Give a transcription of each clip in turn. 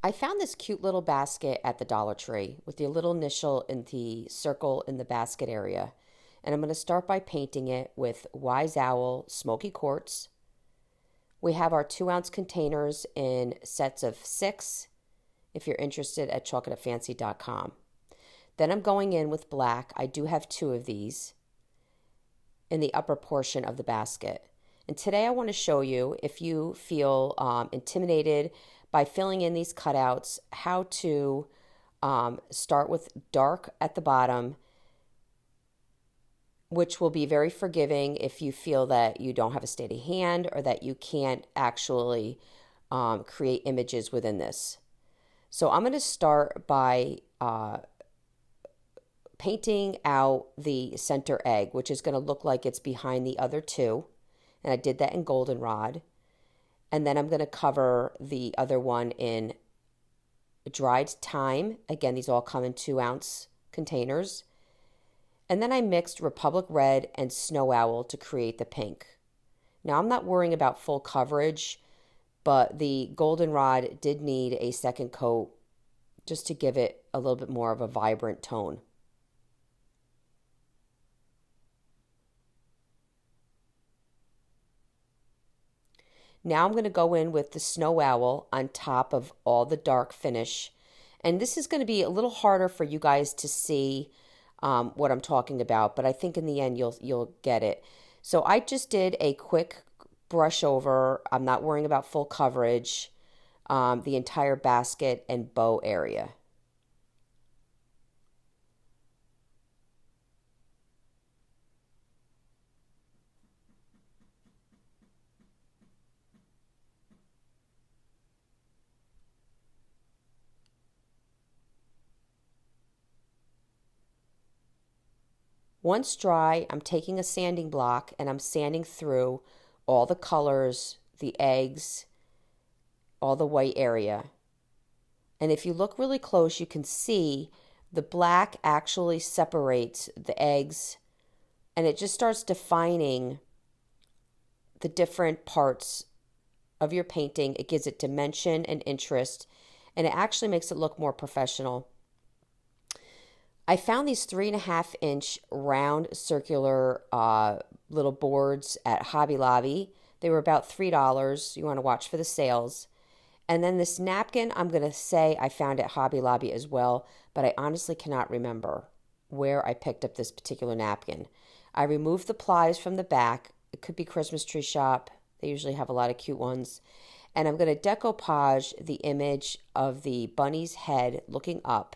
I found this cute little basket at the Dollar Tree with the little initial in the circle in the basket area. And I'm going to start by painting it with Wise Owl Smoky Quartz. We have our 2-ounce containers in sets of 6 if you're interested at chalkatfancy.com. Then I'm going in with black. I do have 2 of these in the upper portion of the basket. And today I want to show you, if you feel intimidated by filling in these cutouts, how to start with dark at the bottom, which will be very forgiving if you feel that you don't have a steady hand or that you can't actually create images within this. So I'm going to start by painting out the center egg, which is going to look like it's behind the other 2. And I did that in goldenrod. And then I'm going to cover the other one in dried thyme. Again, these all come in 2-ounce containers. And then I mixed Republic Red and Snow Owl to create the pink. Now, I'm not worrying about full coverage, but the goldenrod did need a second coat just to give it a little bit more of a vibrant tone. Now I'm going to go in with the Snow Owl on top of all the dark finish. And this is going to be a little harder for you guys to see what I'm talking about, but I think in the end you'll get it. So I just did a quick brush over. I'm not worrying about full coverage, the entire basket and bow area. Once dry, I'm taking a sanding block and I'm sanding through all the colors, the eggs, all the white area. And if you look really close, you can see the black actually separates the eggs and it just starts defining the different parts of your painting. It gives it dimension and interest, and it actually makes it look more professional. I found these 3.5-inch round circular little boards at Hobby Lobby. They were about $3. You want to watch for the sales. And then this napkin, I'm going to say I found at Hobby Lobby as well, but I honestly cannot remember where I picked up this particular napkin. I removed the plies from the back. It could be Christmas tree shop. They usually have a lot of cute ones. And I'm going to decoupage the image of the bunny's head looking up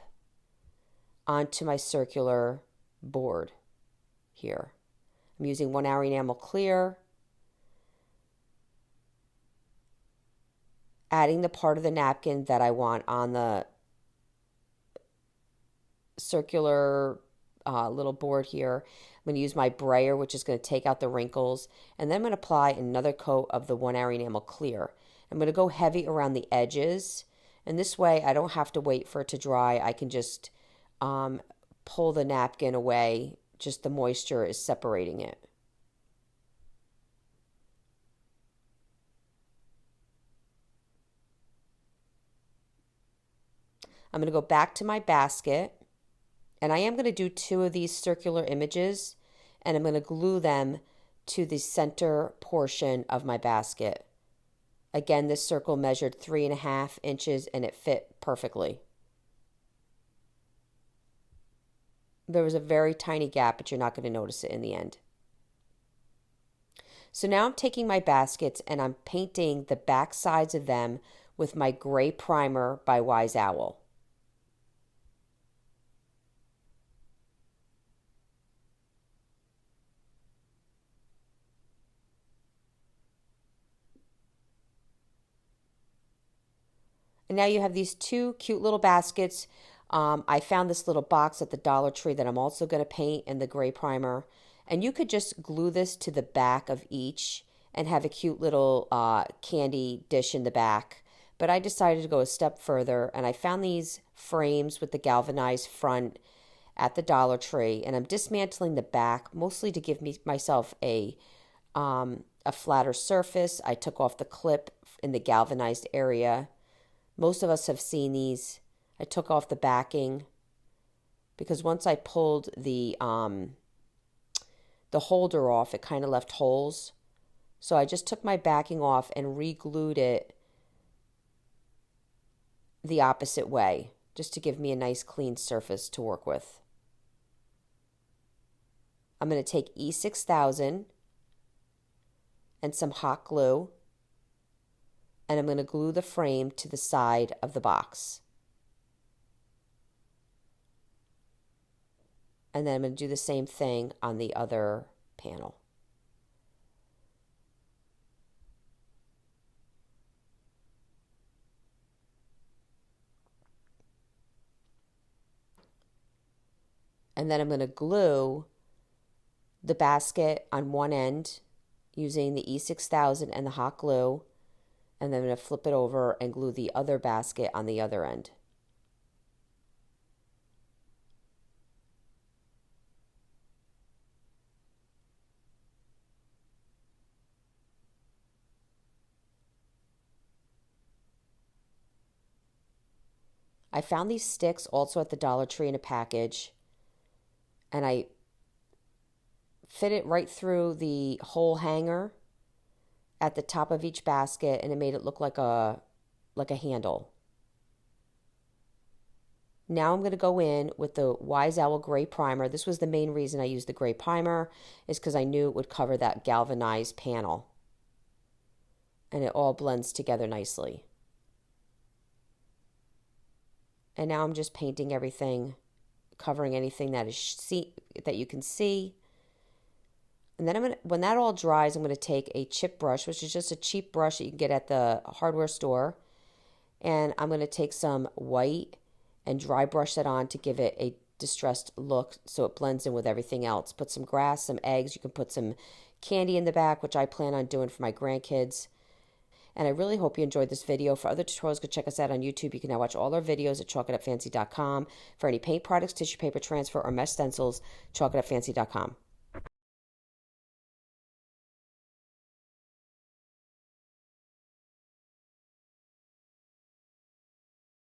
onto my circular board here. I'm using 1-hour enamel clear, adding the part of the napkin that I want on the circular little board here. I'm going to use my brayer, which is going to take out the wrinkles, and then I'm going to apply another coat of the 1-hour enamel clear. I'm going to go heavy around the edges, and this way I don't have to wait for it to dry. I can just pull the napkin away, just the moisture is separating it. I'm going to go back to my basket, and I am going to do 2 of these circular images, and I'm going to glue them to the center portion of my basket. Again, this circle measured 3.5 inches, and it fit perfectly. There was a very tiny gap, but you're not going to notice it in the end. So now I'm taking my baskets and I'm painting the back sides of them with my gray primer by Wise Owl. And now you have these 2 cute little baskets. I found this little box at the Dollar Tree that I'm also going to paint in the gray primer. And you could just glue this to the back of each and have a cute little candy dish in the back. But I decided to go a step further, and I found these frames with the galvanized front at the Dollar Tree, and I'm dismantling the back mostly to give myself a flatter surface. I took off the clip in the galvanized area Most of us have seen these. I took off the backing because once I pulled the holder off, it kind of left holes. So I just took my backing off and re-glued it the opposite way, just to give me a nice clean surface to work with. I'm going to take E6000 and some hot glue, and I'm going to glue the frame to the side of the box. And then I'm going to do the same thing on the other panel. And then I'm going to glue the basket on one end using the E6000 and the hot glue. And then I'm going to flip it over and glue the other basket on the other end. I found these sticks also at the Dollar Tree in a package, and I fit it right through the whole hanger at the top of each basket, and it made it look like a handle. Now I'm going to go in with the Wise Owl Gray Primer. This was the main reason I used the gray primer, is because I knew it would cover that galvanized panel. And it all blends together nicely. And now I'm just painting everything, covering anything that you can see. And then when that all dries, I'm going to take a chip brush, which is just a cheap brush that you can get at the hardware store. And I'm going to take some white and dry brush that on to give it a distressed look so it blends in with everything else. Put some grass, some eggs. You can put some candy in the back, which I plan on doing for my grandkids. And I really hope you enjoyed this video. For other tutorials, go check us out on YouTube. You can now watch all our videos at chalkitupfancy.com. For any paint products, tissue paper transfer, or mesh stencils, chalkitupfancy.com.